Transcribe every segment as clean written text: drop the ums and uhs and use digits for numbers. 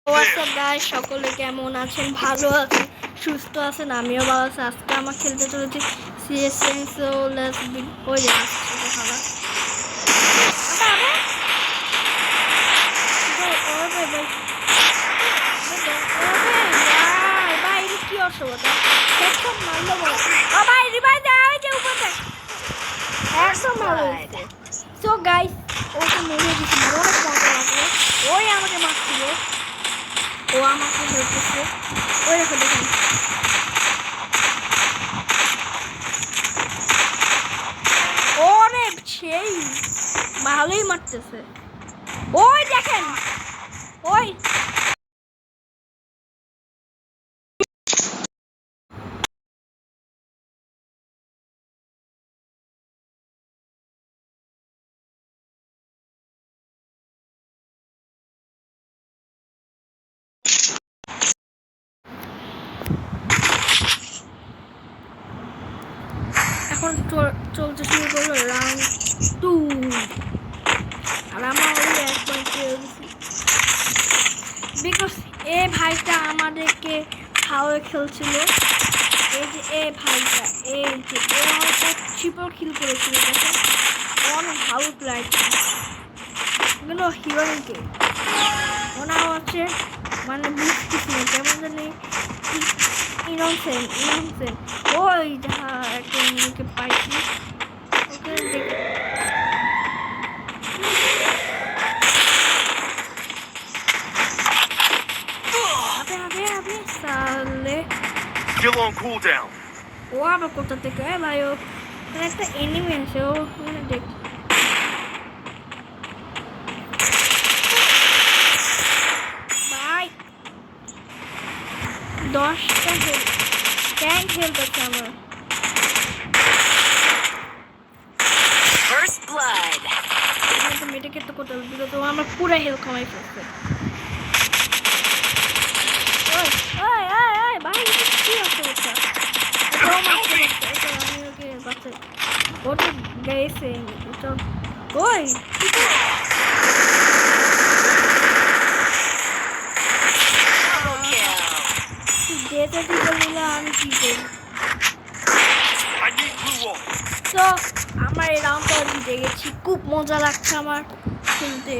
WhatsApp guys, সকলে কেমন আছেন? ভালো আছেন, সুস্থ আছেন? আমিও ভালো আছি। আজকে আমার খেলতে চলেছি সিএসএন। সো লেটস বি ওই যে কি অসুবিধা একদম মারলো ভাই রিভাইভ দেয় যে উপর থেকে একদম ভালো। সো গাইস ওকে মেরে দিচ্ছি, অনেক মজা লাগলো। ওই আমাকে মারছিল, ও আমাকে ধরতেছে। ওই দেখো দেখুন, ওরে সেই ভালোই মারতেছে। ওই দেখেন, ওই এখন চলতে শুরু করলো রাউন্ড 2। আর আমার ওই এক পয়েন্ট বিকজ এ ভাইটা আমাদেরকে ভালো খেলছিল। এই যে এ ভাইটা, এই যে ও আমাকে ট্রিপল কিল করেছিল, দেখেন অনেক ভালো প্লেয়ার ছিল। কিন্তু হিরোইনকে ওনা হচ্ছে মানে বুঝতেছি না কেমন জানি ইনোসেন্ট। ওই যাহা একটা মেয়েকে পাইছি ওকে দেখে সালে ও আবার কোথা থেকে ভাই, ও একটা এনিমি আছে, ও দেখ ভাই 10টা ট্যাঙ্ক হেল্প আছে আমার। First blood. মেয়েটাকে তো কোথাও দিল, তো আমার পুরো হেল্প কমাই ফেলছে। ভাই কি আছে ওটা? আমি ওকে বাচ্চা ওটা গেছে ওটা। ওই যেটা তুই বললে আমি কি করি। তো আমার এই রাউন্ডটা জিতে গেছি, খুব মজা লাগছে আমার খেলতে।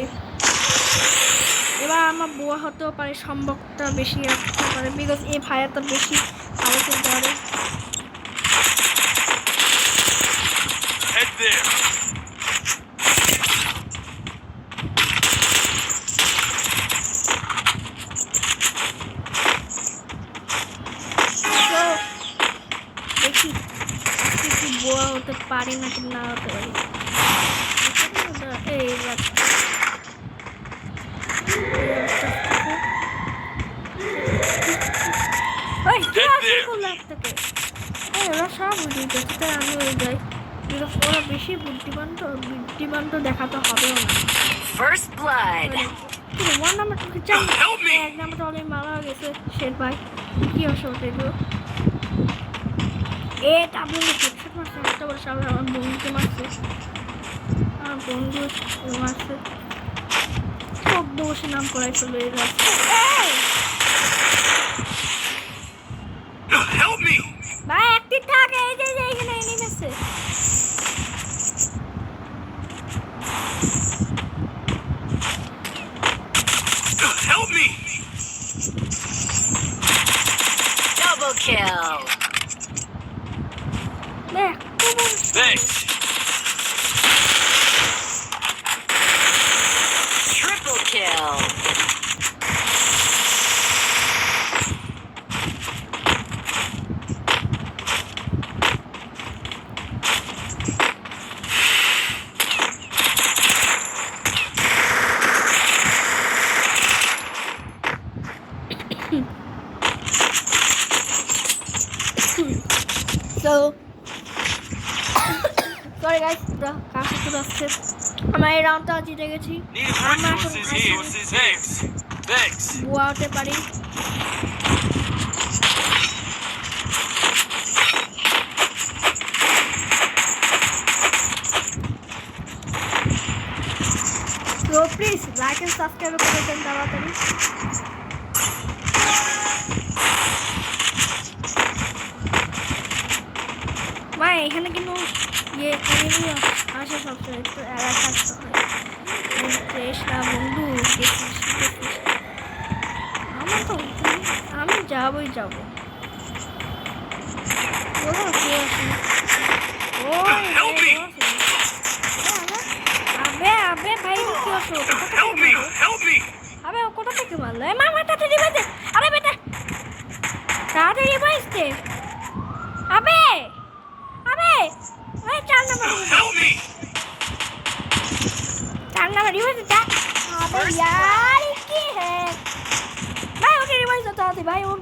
এবার আমার বুয়া হতেও পারে, সম্ভবটা বেশি রাখতে পারে, বিকজ এই ভাইয়া তো বেশি ভালো খেলতে পারে। দেখি কি বুয়া হতে পারি নাকি না হতে পারি। এই ওরা বেশি বুদ্ধিমান তো দেখাতে হবেও না। First blood. 1 নাম্বার তোকে চাই, 1 নাম্বার অলরেডি মারা গেছে। শের ভাই কি অসুবিধা এগুলো? ডাবল হেডশট মারছে, একটা বড় সামনে আমার বন্ধুকে মারছে, আমার বন্ধু মারছে। সব দোষে নাম করাই ফেললো এরা। ভাই একটি থাকে, এই যে এখানে এনিমি আছে। Help me. Double kill. Thanks. Triple kill. So sorry guys, কাছে চলে আসছে। আমরা এই রাউন্ডটা জিতে গেছি। আমরা বুয়া হতে পারি। So please like and subscribe করে দেন তাড়াতাড়ি। এখানে কিন্তু ইয়ে এনিমি আসে সবসময়, একটু অ্যালার্ট থাকতে হয়। দেখিস না বন্ধু, দেখিস দেখিস। আমার তো আমি যাবই যাব। বলো কে আছে? ও আবে আবে ভাই কি হচ্ছে? Help me! Help me! আবে ও কোথা থেকে মারলো? এ মার মারটা রিভাইস দে। আরে বেটা তাড়াতাড়ি রিভাইস দে। আবে আবে ওই 4 number Help me! 4 number revise দে। আবে यार কি হে ভাই ওকে রিভাইস দাও তাড়াতাড়ি ভাই, ওর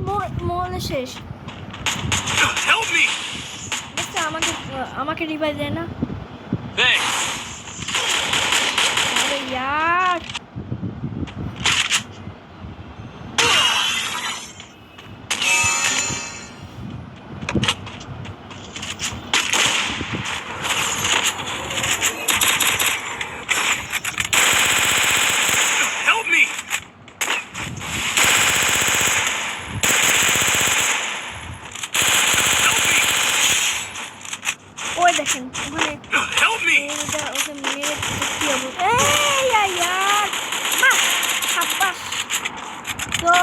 মোল শেষ। Help me! আচ্ছা আমাকে রিভাইস দেয় না। Thanks. আরে यार Help me! Help me! ওই দেখেন ওখানে Help me! মেয়েটা ওকে মেরে কি অবস্থা। এই यार মা সাব্বাস। তো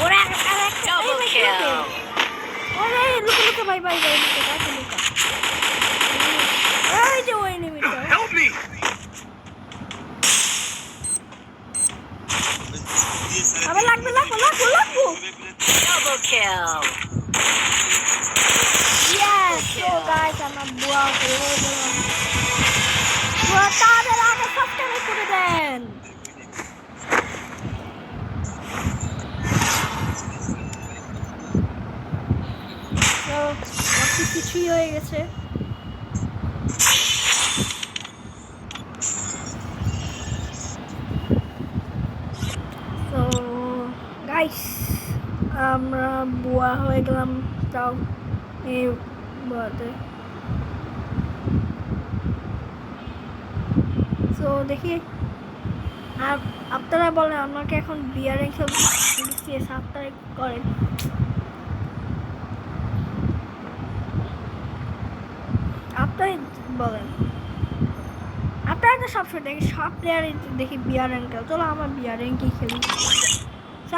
ওরা Double kill. ওরে লুকা ভাই ভাই ভাই লুকা। এই যে ওই এনিমিটা। Help me! আবে লাগবে। Double kill. Yes, so guys, I'm a বুয়া হয়ে গেলাম। বুয়া তাদের আগে সাবস্ক্রাইব করে দেন। তো বাকি কিছুই হয়ে গেছে। তো গাইস আমরা বুয়া হয়ে গেলাম তাও এই বুয়াতে। তো দেখি আপনারা বলেন আমাকে এখন বিয়ারে খেলতে আপনারা করেন। আপনারাই বলেন, আপনারা তো সবসময় দেখি সব প্লেয়ারই দেখি বিয়ার র্যাঙ্ক খেলে। চলো আমার বিয়ার র্যাঙ্কই খেলি।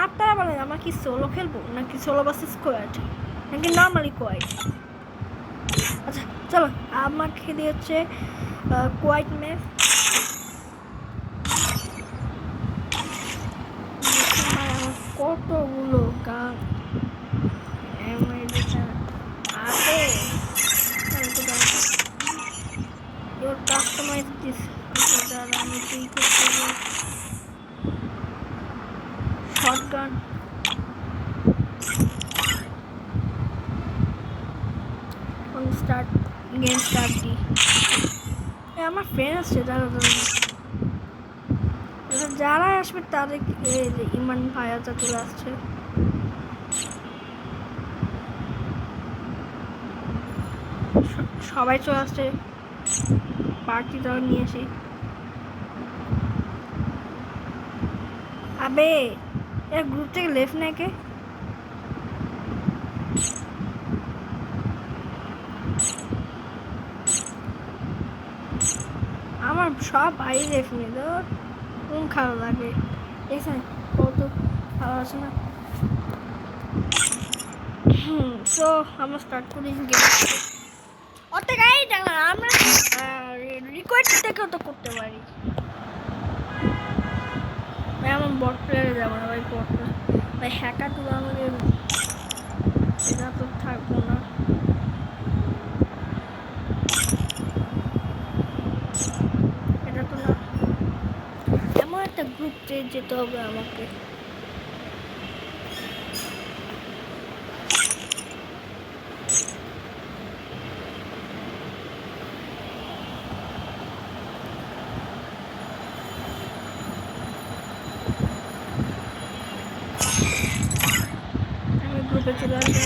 আপনারা বলেন আমরা কি সোলো খেলবো নাকি সোলো ভার্সেস স্কোয়াড নাকি নর্মালি কোয়াইট? আচ্ছা চলো আমার খেলি হচ্ছে কোয়াইট ম্যাপ। কতগুলো গান আছে। কাস্টমাইজ দিস আমি তুই করতে শটগান। স্টার্ট গেম স্টার্ট দি। আমার ফ্রেন্ড আছে যারা আসবে তাদের ইমান ভাইয়াটা চলে আসছে। সবাই চলে আসছে, পার্টিটাও নিয়ে আসি। আবে এর গ্রুপ থেকে লেফট নাকি আমার সব ভাই লেফট নিয়ে তো কোন খারাপ লাগে দেখছেন কত ভালো আছে না। সো আমরা স্টার্ট করি গেম। অত গাই দেখলাম আমরা রিকোয়েস্ট থেকেও তো করতে পারি। ভাই আমার বট প্লেয়ারে যাবো না ভাই, বট ভাই হ্যাকার তো আমাদের এটা তো থাকবো না। এটা তো না, এমন একটা গ্রুপ যেতে হবে আমাকে। গ্রুপে চলে আসবে।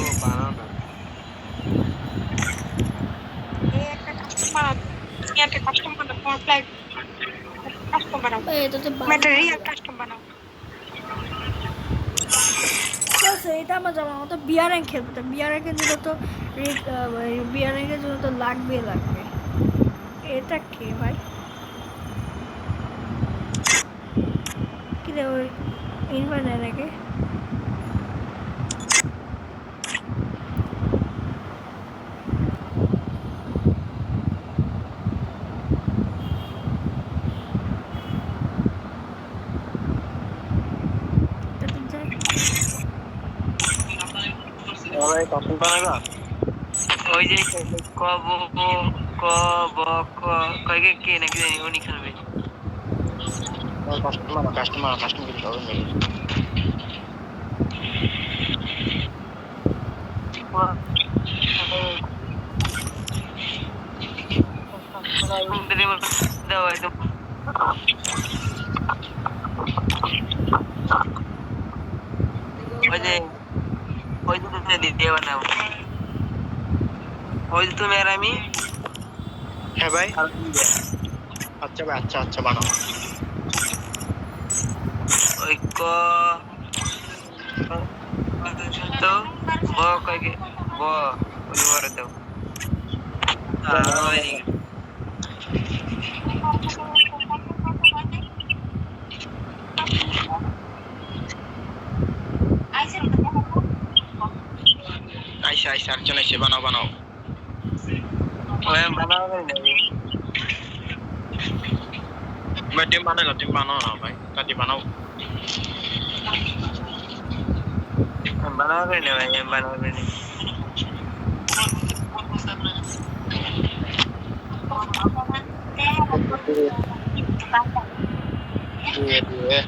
এটা আমার জানা মতো বিয়ার র্যাঙ্ক খেলবো, তো বিয়ার র্যাঙ্কের জন্য তো বিয়ার র্যাঙ্কের জন্য তো লাগবে। এটা কে ভাই? কি রে ওই ইনভাইট নেয় নাকি? ভাই কখন বানাইবা? ওই যে ক ব ক ব ক কয়কে কে নাকি জানি উনি খেলবে। কাস্টমার কিন্তু হবে মেরে। দাও একদম ওই যে তুমি দিয়ে বানাও, ওই যে তুমি আর আমি। হ্যাঁ ভাই, আচ্ছা ভাই, আচ্ছা বানাও। ওই ক তো ব কয়কে ব ওই বড় দাও। আইসা একজন এসে বানাও। বানাও না ভাই টিম বানাও না ভাই, তাতে বানাও। বানাও না ভাই, বানাও না। দিয়ে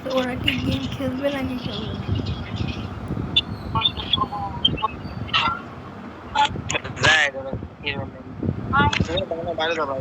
তো ওরা কি গেম খেলবে নাকি খেলবে না? যায় বাইরে যাও ভাই।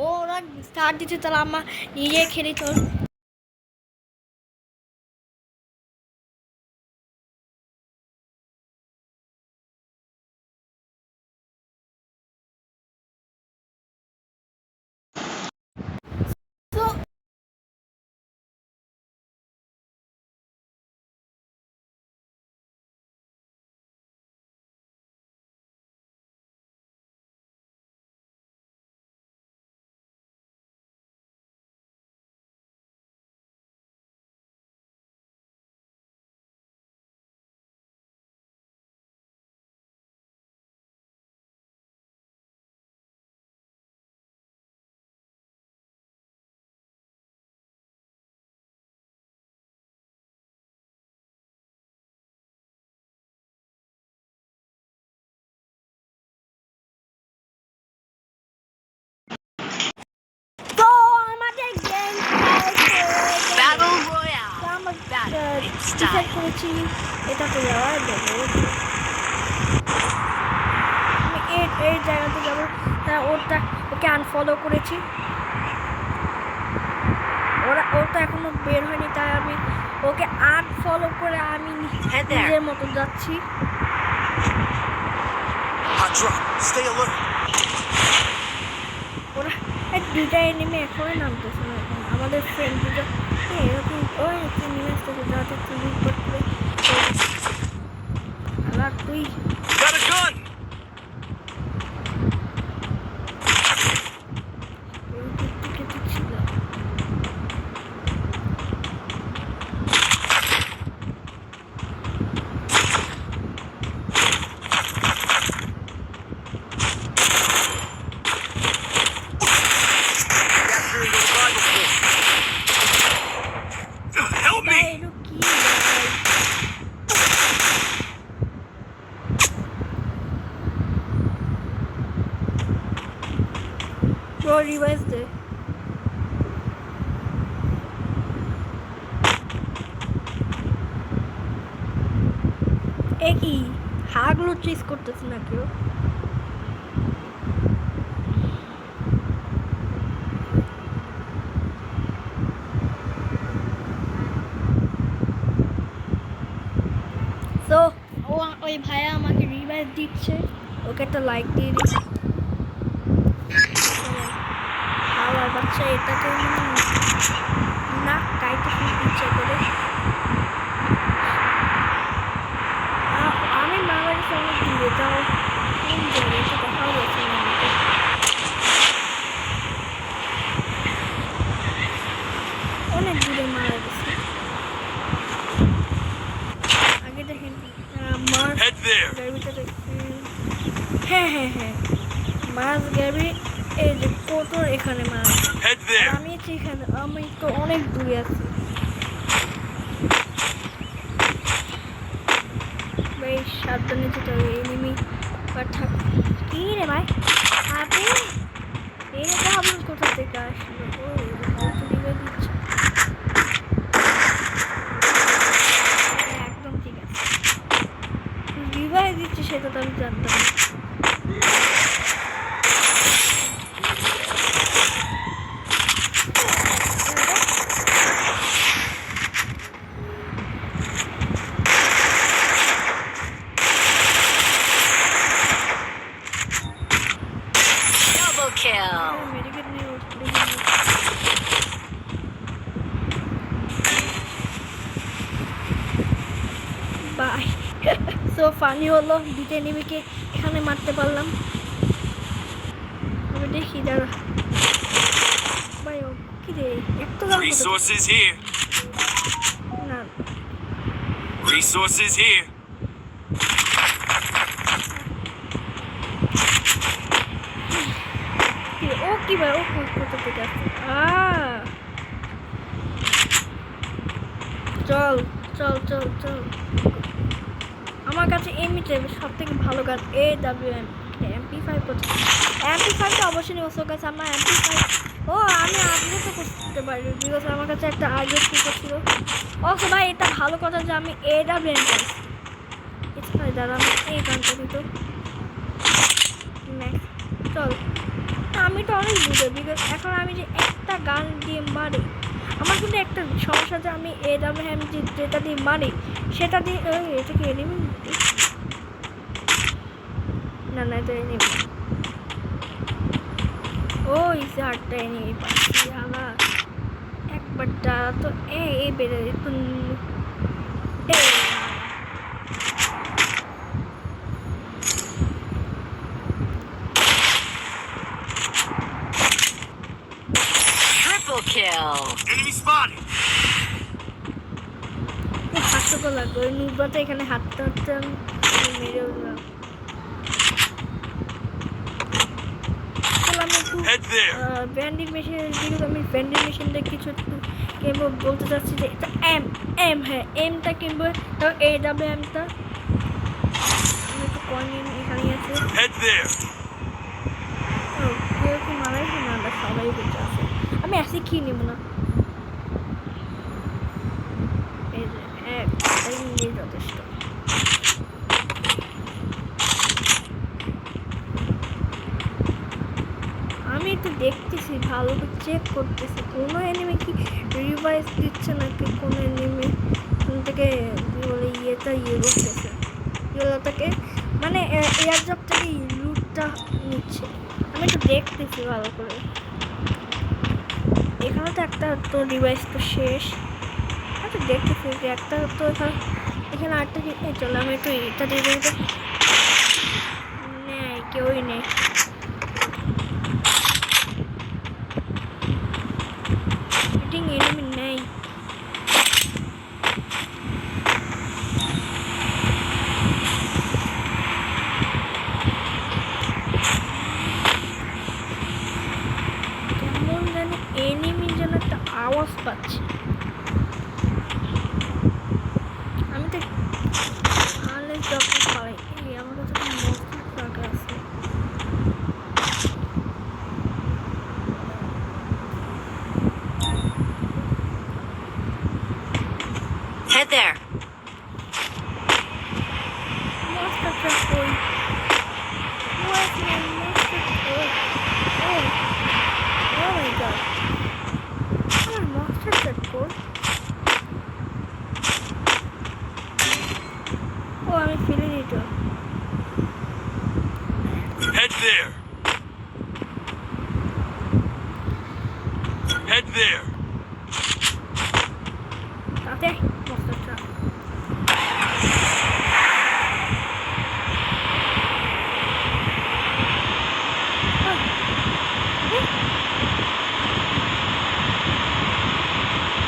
ওরা স্টার্ট দিচ্ছে, তাহলে আমার নিজে খেলি তোর ডিসাইড করেছি এটাতে যাওয়ার দেবো। আমি এই জায়গাতে যাবো, তা ওকে আনফলো করেছি। ওর তো এখনো বের হয়নি, তাই আমি ওকে আনফলো করে আমি নিজের মতো যাচ্ছি। Hot drop. Stay alert. ওরা দুইটা এনিমি এখনই নামতেছে না। এখন আমাদের ফ্রেন্ড দুটো এরকম ওই নেমে আসতেছে, যাতে তুমি করতে আর তুই Got a gun. ওই দিক থেকে দিচ্ছিল। Capturing the revival point. Help ভাই me. এটা কি ভাই? Bro, revive দে। এ কি হাগলো চেস করতেছে না কেউ? তো ওই ভাইয়া আমাকে রিভাইভ দিচ্ছে, ওকে একটা লাইক দিয়ে দিই। আর বাচ্চা এটাকে না কাইতে ইচ্ছে করে আমি মামার সঙ্গে দিয়ে যাও কোন জায়গায় তো দেখাও গেছে না আমাকে। অনেক দূরে মারা গেছে। আগে দেখেন মার Head there. গাড়িটা দেখছি। হ্যাঁ হ্যাঁ হ্যাঁ মাছ গাড়ি এই যে কোটোর এখানে মারা গেছে। Head R there. আমি এখানে আমি তো অনেক দূরে আছি। ভাই সাবধানে যেতে হবে, এনিমি পাঠা কি রে ভাই আপনি এটা ভাবুন কোথা থেকে আসলো। ও তো দিবে দিচ্ছে একদম ঠিক আছে, রিভাই দিচ্ছে সেটা তো আমি জানতাম না। Double kill. মেডিকেট নিয়ে বাই। সো ফানি হলো, দুটো এনিমিকে এখানে মারতে পারলাম। আমি দেখি দাঁড়া ভাই ও কি রে এত গান Resources here. না Resources here. ও কি ভাই ও কোথা থেকে আসছে? চল চল চল চল, আমার কাছে এমনিতে সব থেকে ভালো গান AWM MP5 করছে। MP5 তো অবশ্যই নেই ওর কাছে। আমার MP5 ও আমি আগে তো করতে পারি, বিকজ আমার কাছে একটা আগে স্পিকার ছিল। ওকে ভাই এটা ভালো কথা যে আমি AWM করছি। এছাড়া দাঁড়া আমি এই গানটা দিত চল। আমি তো অনেক বুঝে, বিকজ এখন আমি যে একটা গান দিয়ে মারি, আমার কিন্তু একটা সমস্যা যে আমি AWM যেটা দিয়ে মারি সেটা দিয়ে এটা কি এনিমি না না এটা এনিমি। ও ইসে হারটা এনিমি পাচ্ছি আমার একবার দাঁড়া তো এই বেড়ে তো Triple kill. Enemy spotted. হাঁটতে তো লাগবে, ওই নুবাটা এখানে হাঁটতে হাঁটতে আমি মেরে উঠলাম। আমি একটু Head there. ব্যান্ডিং মেশিনের দিকে আমি ব্যান্ডিং মেশিনটা কিছু একটু কিনবো বলতে চাচ্ছি যে এটা এম হ্যাঁ এমটা কিনবো, AWMটা আমি একটু কয়েন এখানে আছে। Head there. কেউ কি মারাই না আমরা সবাই বেঁচে আছে, আমি অ্যাসি কি নেব না। এই যে এই যথেষ্ট। আমি একটু দেখতেছি, ভালো করে চেক করতেছি কোনো এনিমি কি রিভাইস দিচ্ছে নাকি, কোনো এনিমি থেকে কি বলে ইয়েটা ইয়ে করতেছে, ইয়েটাকে মানে এয়ার জব থেকে লুটটা নিচ্ছে। আমি একটু দেখতেছি ভালো করে। এখানে তো একটা তো ডিভাইস তো শেষ। আচ্ছা দেখতেছি যে একটা তো এখানে আরেকটা চলো আমি একটু এটা দিয়ে দেবো। নেই, কেউই নেই। হিটিং এনিমি নেই। কেমন জানি এনিমি যেন একটা আওয়াজ পাচ্ছি। আমি তো আলে যখন পাই এই আমার কাছে তো মস্ত টাকা আছে। Head there. মস্ত ট্রাক কই? Where's my monster truck? Oh my god. আমার monster truck কই? ও আমি ফেলে দিত। Head there. Head there. তাতে monster truck।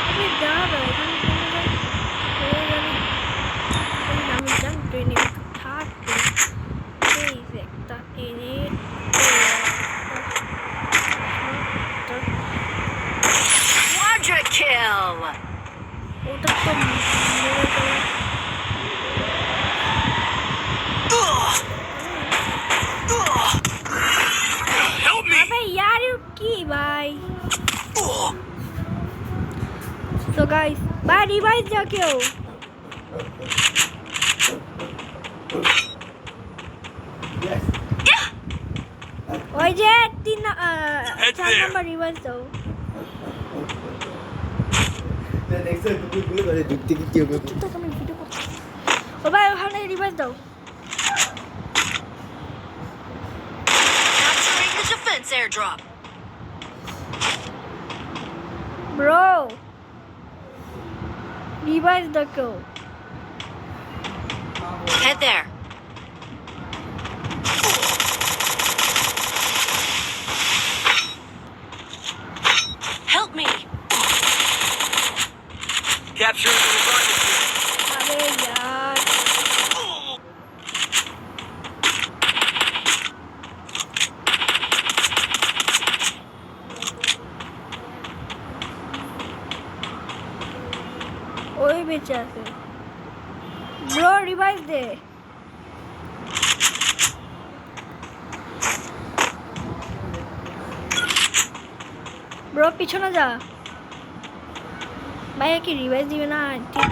আমি দাঁড়া এখানে আমি জানি ট্রেনে থাকবে এই যে একটা এনে Quadra kill. ওটা তো মরে গেল। Help me. अबे यार ये की भाई। So guys, भाई रिवाइज जाके हो। ওই যে 4 there. নাম্বার রিভাইজ দাও। তো তুমি ভিডিও করছো। ও ভাই ওখানে রিভাইজ দাও। Capturing the defense airdrop. Bro revise দেখো। Head there. Help me. Capturing the revival kit. আরে यार ওই বেঁচে আছে। ব্রো রিভাইজ দে। ব্রো পিছনে যা। ভাই কি রিভাইজ দিবে না? ঠিক